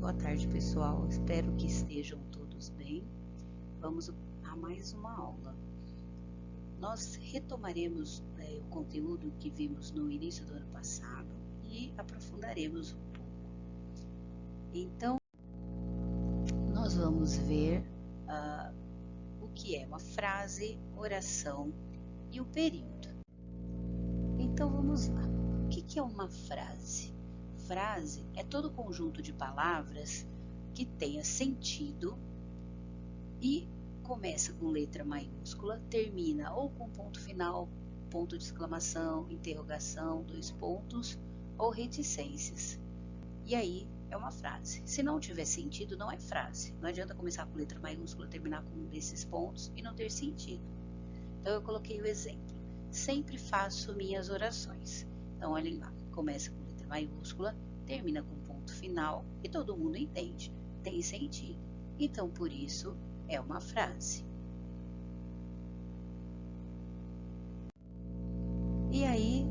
Boa tarde, pessoal. Espero que estejam todos bem. Vamos a mais uma aula. Nós retomaremos o conteúdo que vimos no início do ano passado e aprofundaremos um pouco. Então, nós vamos ver o que é uma frase, oração e o período. Então, vamos lá. O que é uma frase? Frase é todo conjunto de palavras que tenha sentido e começa com letra maiúscula, termina ou com ponto final, ponto de exclamação, interrogação, dois pontos ou reticências. E aí é uma frase. Se não tiver sentido, não é frase. Não adianta começar com letra maiúscula, terminar com um desses pontos e não ter sentido. Então eu coloquei o exemplo. Sempre faço minhas orações. Então olhem lá, começa com letra maiúscula, termina com ponto final e todo mundo entende, tem sentido. Então, por isso, é uma frase. E aí,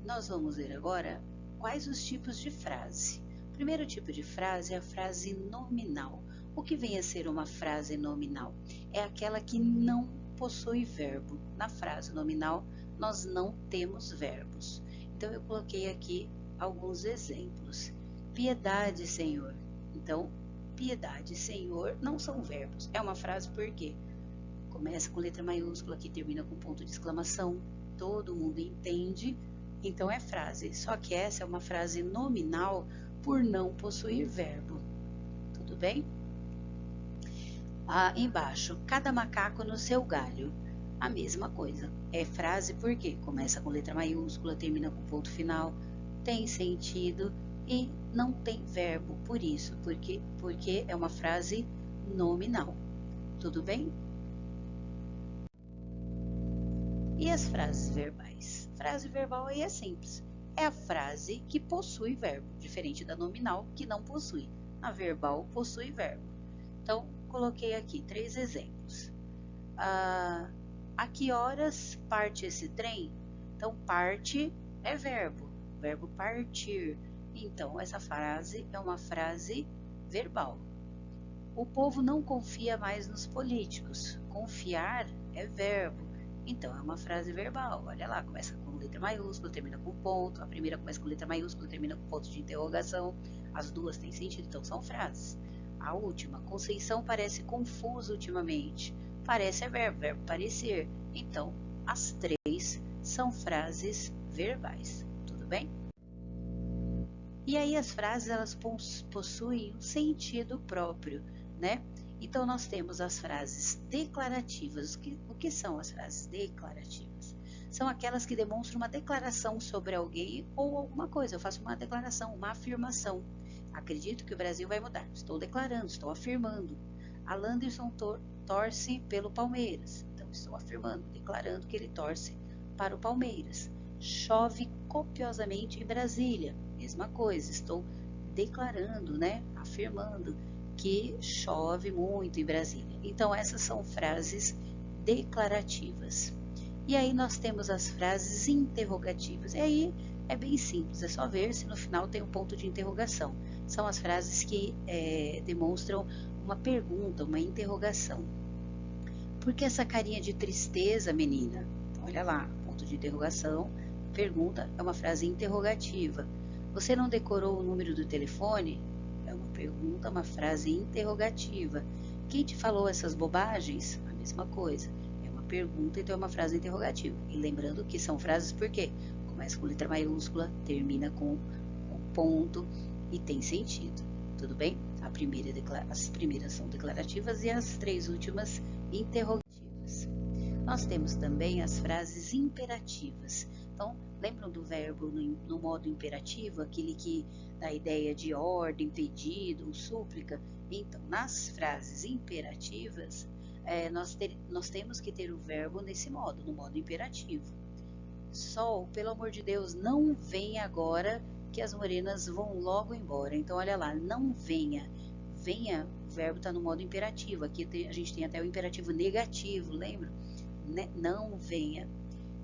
nós vamos ver agora quais os tipos de frase. O primeiro tipo de frase é a frase nominal. O que vem a ser uma frase nominal? É aquela que não possui verbo. Na frase nominal, nós não temos verbos. Então, eu coloquei aqui alguns exemplos. Piedade, Senhor. Então, piedade, Senhor, não são verbos. É uma frase porque começa com letra maiúscula, que termina com ponto de exclamação. Todo mundo entende, então é frase. Só que essa é uma frase nominal por não possuir verbo. Tudo bem? Embaixo, cada macaco no seu galho. A mesma coisa. É frase porque começa com letra maiúscula, termina com ponto final, tem sentido e não tem verbo. Por isso, porque é uma frase nominal. Tudo bem? E as frases verbais? Frase verbal aí é simples. É a frase que possui verbo, diferente da nominal, que não possui. A verbal possui verbo. Então, coloquei aqui 3 exemplos. A que horas parte esse trem? Então, parte é verbo partir. Então, essa frase é uma frase verbal. O povo não confia mais nos políticos. Confiar é verbo. Então, é uma frase verbal. Olha lá, começa com letra maiúscula, termina com ponto. A primeira começa com letra maiúscula, termina com ponto de interrogação. As duas têm sentido, então são frases. A última, Conceição parece confusa ultimamente. Parece é verbo parecer. Então, as 3 são frases verbais. Tudo bem? E aí as frases, elas possuem um sentido próprio, né? Então, nós temos as frases declarativas. O que são as frases declarativas? São aquelas que demonstram uma declaração sobre alguém ou alguma coisa. Eu faço uma declaração, uma afirmação. Acredito que o Brasil vai mudar. Estou declarando, estou afirmando. A Landerson torce pelo Palmeiras. Então, estou afirmando, declarando que ele torce para o Palmeiras. Chove copiosamente em Brasília. Mesma coisa, estou declarando, né? Afirmando que chove muito em Brasília. Então, essas são frases declarativas. E aí nós temos as frases interrogativas. E aí é bem simples, é só ver se no final tem um ponto de interrogação. São as frases que demonstram uma pergunta, uma interrogação. Por que essa carinha de tristeza, menina? Olha lá, ponto de interrogação, pergunta, é uma frase interrogativa. Você não decorou o número do telefone? É uma pergunta, uma frase interrogativa. Quem te falou essas bobagens? A mesma coisa. É uma pergunta, então é uma frase interrogativa. E lembrando que são frases porque começa com letra maiúscula, termina com ponto e tem sentido. Tudo bem? As primeiras são declarativas e as 3 últimas interrogativas. Nós temos também as frases imperativas. Então, lembram do verbo no modo imperativo, aquele que dá a ideia de ordem, pedido, súplica? Então, nas frases imperativas, nós temos que ter o verbo nesse modo, no modo imperativo. Sol, pelo amor de Deus, não venha agora que as morenas vão logo embora. Então, olha lá, não venha. Venha, o verbo está no modo imperativo. Aqui a gente tem até o imperativo negativo, lembra? Não venha.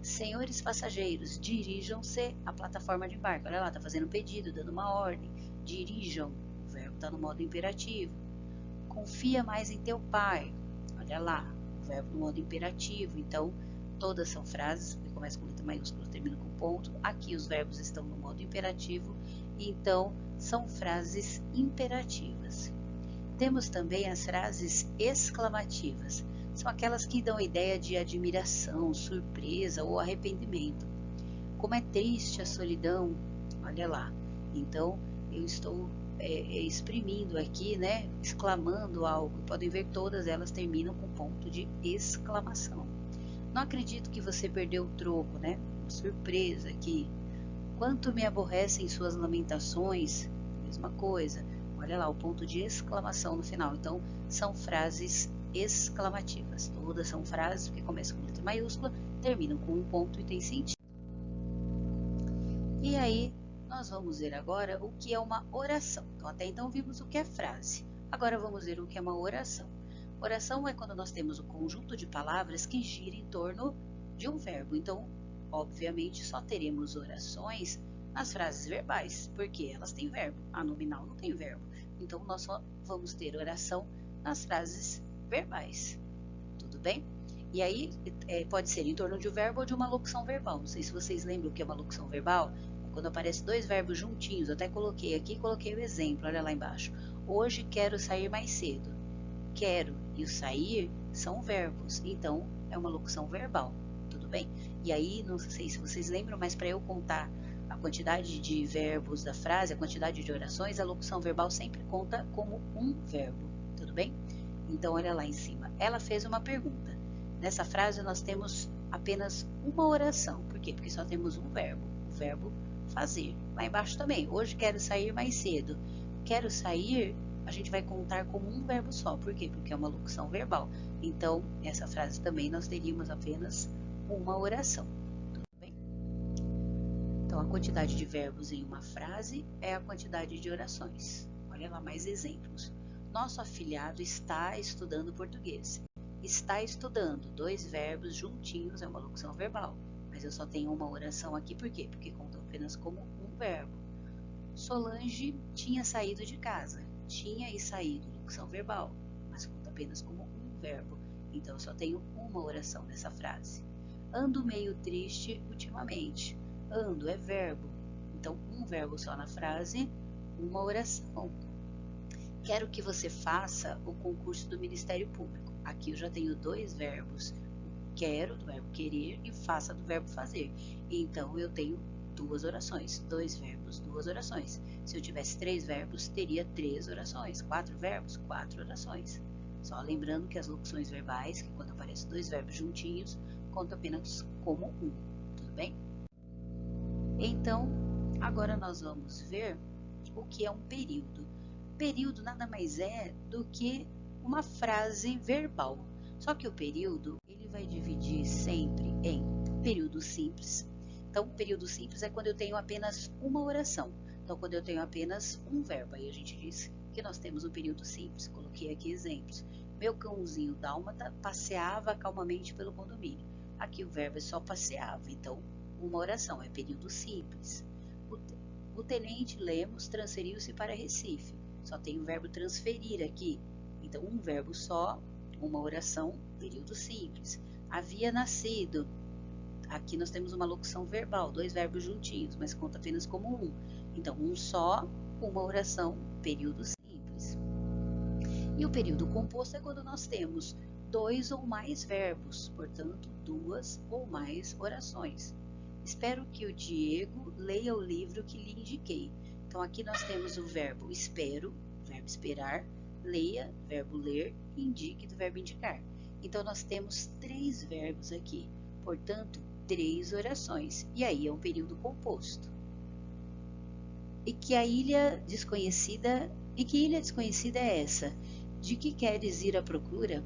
Senhores passageiros, dirijam-se à plataforma de embarque. Olha lá, está fazendo um pedido, dando uma ordem. Dirijam, o verbo está no modo imperativo. Confia mais em teu pai. Olha lá, o verbo no modo imperativo. Então, todas são frases que começam com letra maiúscula, terminam com ponto. Aqui os verbos estão no modo imperativo, então são frases imperativas. Temos também as frases exclamativas. São aquelas que dão a ideia de admiração, surpresa ou arrependimento. Como é triste a solidão, olha lá. Então, eu estou exprimindo aqui, né, exclamando algo. Podem ver, todas elas terminam com ponto de exclamação. Não acredito que você perdeu o troco, né? Surpresa aqui. Quanto me aborrecem suas lamentações, mesma coisa. Olha lá, o ponto de exclamação no final. Então, são frases exclamativas. Todas são frases que começam com letra maiúscula, terminam com um ponto e tem sentido. E aí, nós vamos ver agora o que é uma oração. Então, até então vimos o que é frase. Agora vamos ver o que é uma oração. Oração é quando nós temos um conjunto de palavras que gira em torno de um verbo. Então, obviamente, só teremos orações nas frases verbais, porque elas têm verbo. A nominal não tem verbo. Então, nós só vamos ter oração nas frases verbais. Tudo bem? E aí, pode ser em torno de um verbo ou de uma locução verbal. Não sei se vocês lembram o que é uma locução verbal. Quando aparece dois verbos juntinhos, eu até coloquei aqui, coloquei o exemplo, olha lá embaixo. Hoje quero sair mais cedo. Quero e o sair são verbos, então é uma locução verbal, tudo bem? E aí, não sei se vocês lembram, mas para eu contar a quantidade de verbos da frase, a quantidade de orações, a locução verbal sempre conta como um verbo, tudo bem? Então, olha lá em cima. Ela fez uma pergunta. Nessa frase, nós temos apenas uma oração. Por quê? Porque só temos um verbo, o verbo fazer. Lá embaixo também. Hoje quero sair mais cedo. Quero sair, a gente vai contar como um verbo só. Por quê? Porque é uma locução verbal. Então, essa frase também nós teríamos apenas uma oração. Tudo bem? Então, a quantidade de verbos em uma frase é a quantidade de orações. Olha lá mais exemplos. Nosso afilhado está estudando português. Está estudando, dois verbos juntinhos, é uma locução verbal. Mas eu só tenho uma oração aqui, por quê? Porque conta apenas como um verbo. Solange tinha saído de casa. Tinha e saído, locução verbal, mas conta apenas como um verbo. Então, eu só tenho uma oração nessa frase. Ando meio triste ultimamente. Ando é verbo. Então, um verbo só na frase, uma oração. Quero que você faça o concurso do Ministério Público. Aqui eu já tenho dois verbos. Quero, do verbo querer, e faça, do verbo fazer. Então, eu tenho duas orações. Dois verbos, duas orações. Se eu tivesse três verbos, teria três orações. Quatro verbos, quatro orações. Só lembrando que as locuções verbais, que quando aparecem dois verbos juntinhos, conta apenas como um. Tudo bem? Então, agora nós vamos ver o que é um período. Período nada mais é do que uma frase verbal. Só que o período, ele vai dividir sempre em período simples. Então, período simples é quando eu tenho apenas uma oração. Então, quando eu tenho apenas um verbo. Aí a gente diz que nós temos um período simples. Coloquei aqui exemplos. Meu cãozinho dálmata passeava calmamente pelo condomínio. Aqui o verbo é só passeava. Então, uma oração é período simples. O tenente Lemos transferiu-se para Recife. Só tem o verbo transferir aqui. Então, um verbo só, uma oração, período simples. Havia nascido. Aqui nós temos uma locução verbal, dois verbos juntinhos, mas conta apenas como um. Então, um só, uma oração, período simples. E o período composto é quando nós temos dois ou mais verbos, portanto, duas ou mais orações. Espero que o Diego leia o livro que lhe indiquei. Então, aqui nós temos o verbo espero, verbo esperar, leia, verbo ler, indique, do verbo indicar. Então, nós temos três verbos aqui, portanto, três orações. E aí é um período composto. E que ilha desconhecida é essa? De que queres ir à procura?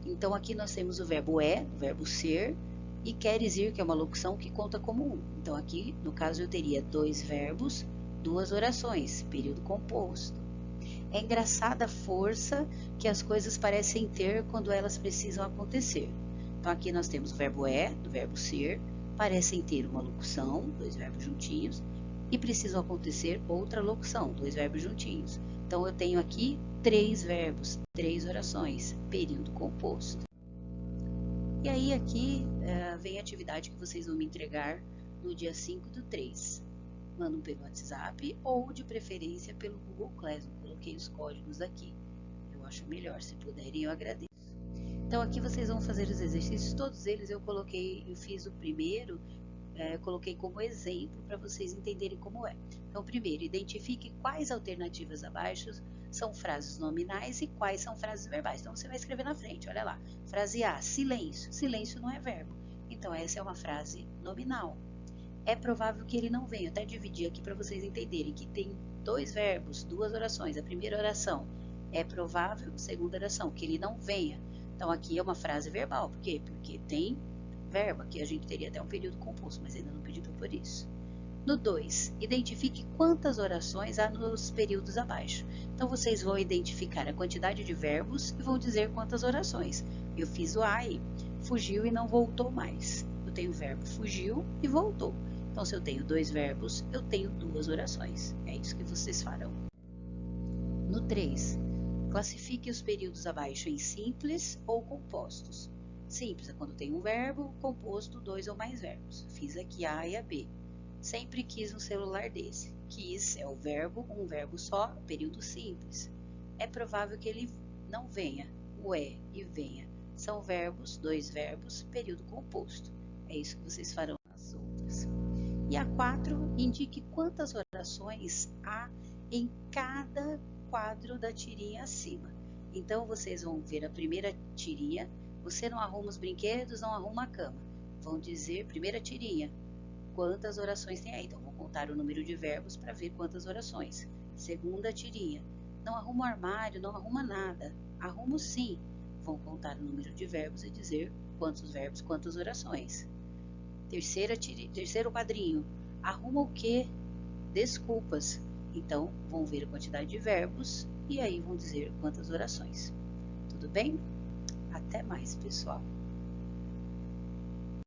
Então, aqui nós temos o verbo é, o verbo ser, e queres ir, que é uma locução que conta como um. Então, aqui, no caso, eu teria dois verbos, duas orações, período composto. É engraçada a força que as coisas parecem ter quando elas precisam acontecer. Então, aqui nós temos o verbo é, do verbo ser, parecem ter uma locução, dois verbos juntinhos, e precisam acontecer outra locução, dois verbos juntinhos. Então, eu tenho aqui 3 verbos, 3 orações, período composto. E aí, aqui vem a atividade que vocês vão me entregar no dia 5/3. Mandam pelo WhatsApp ou, de preferência, pelo Google Classroom. Coloquei os códigos aqui. Eu acho melhor, se puderem, eu agradeço. Então, aqui vocês vão fazer os exercícios, todos eles eu fiz o primeiro, coloquei como exemplo para vocês entenderem como é. Então, primeiro, identifique quais alternativas abaixo são frases nominais e quais são frases verbais. Então, você vai escrever na frente, olha lá. Frase A, silêncio. Silêncio não é verbo. Então, essa é uma frase nominal. É provável que ele não venha. Eu até dividi aqui para vocês entenderem que tem 2 verbos, 2 orações. A primeira oração é provável, a segunda oração, que ele não venha. Então, aqui é uma frase verbal. Por quê? Porque tem verbo. Aqui a gente teria até um período composto, mas ainda não pedi para por isso. No 2, identifique quantas orações há nos períodos abaixo. Então, vocês vão identificar a quantidade de verbos e vão dizer quantas orações. Eu fiz o A aí. Fugiu e não voltou mais. Eu tenho o verbo fugiu e voltou. Então, se eu tenho 2 verbos, eu tenho 2 orações. É isso que vocês farão. No 3, classifique os períodos abaixo em simples ou compostos. Simples é quando tem um verbo, composto 2 ou mais verbos. Fiz aqui a e a B. Sempre quis um celular desse. Quis é o verbo, um verbo só, período simples. É provável que ele não venha. O e venha são verbos, 2 verbos, período composto. É isso que vocês farão nas outras. E a 4, indique quantas orações há em cada quadro da tirinha acima. Então, vocês vão ver a primeira tirinha. Você não arruma os brinquedos, não arruma a cama. Vão dizer, primeira tirinha, quantas orações tem aí. Então, vou contar o número de verbos para ver quantas orações. Segunda tirinha, não arruma o armário, não arruma nada. Arrumo sim. Vão contar o número de verbos e dizer quantos verbos, quantas orações. Terceiro quadrinho, arruma o quê? Desculpas. Então, vão ver a quantidade de verbos e aí vão dizer quantas orações. Tudo bem? Até mais, pessoal!